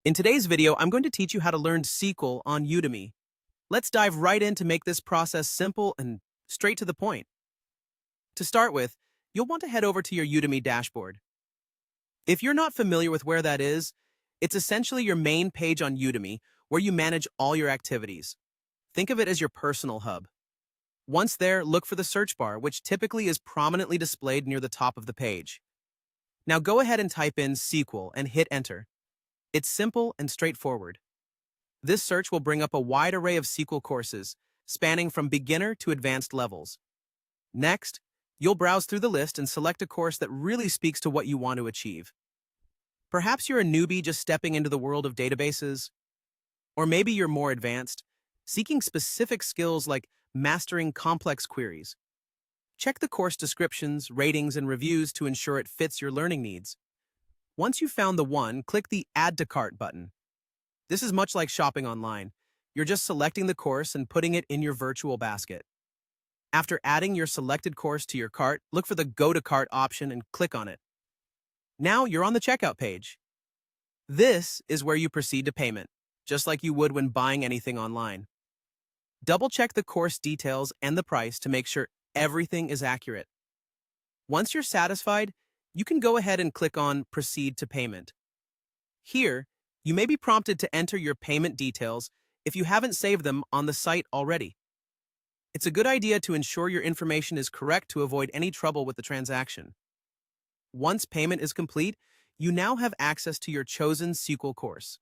In today's video, I'm going to teach you how to learn SQL on Udemy. Let's dive right in to make this process simple and straight to the point. To start with, you'll want to head over to your Udemy dashboard. If you're not familiar with where that is, it's essentially your main page on Udemy where you manage all your activities. Think of it as your personal hub. Once there, look for the search bar, which typically is prominently displayed near the top of the page. Now go ahead and type in SQL and hit enter. It's simple and straightforward. This search will bring up a wide array of SQL courses, spanning from beginner to advanced levels. Next, you'll browse through the list and select a course that really speaks to what you want to achieve. Perhaps you're a newbie just stepping into the world of databases, or maybe you're more advanced, seeking specific skills like mastering complex queries. Check the course descriptions, ratings, and reviews to ensure it fits your learning needs. Once you've found the one, click the Add to Cart button. This is much like shopping online. You're just selecting the course and putting it in your virtual basket. After adding your selected course to your cart, look for the Go to Cart option and click on it. Now you're on the checkout page. This is where you proceed to payment, just like you would when buying anything online. Double-check the course details and the price to make sure everything is accurate. Once you're satisfied, you can go ahead and click on Proceed to Payment. Here, you may be prompted to enter your payment details if you haven't saved them on the site already. It's a good idea to ensure your information is correct to avoid any trouble with the transaction. Once payment is complete, you now have access to your chosen SQL course.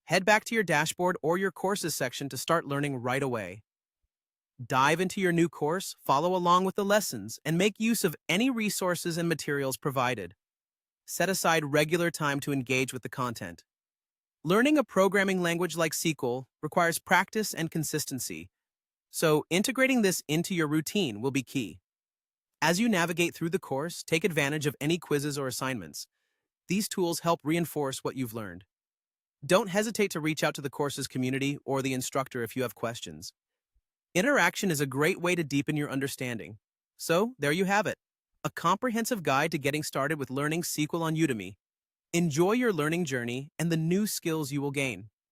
Head back to your dashboard or your courses section to start learning right away. Dive into your new course, follow along with the lessons, and make use of any resources and materials provided. Set aside regular time to engage with the content. Learning a programming language like SQL requires practice and consistency, so integrating this into your routine will be key. As you navigate through the course, take advantage of any quizzes or assignments. These tools help reinforce what you've learned. Don't hesitate to reach out to the course's community or the instructor if you have questions. Interaction is a great way to deepen your understanding. So, there you have it, a comprehensive guide to getting started with learning SQL on Udemy. Enjoy your learning journey and the new skills you will gain.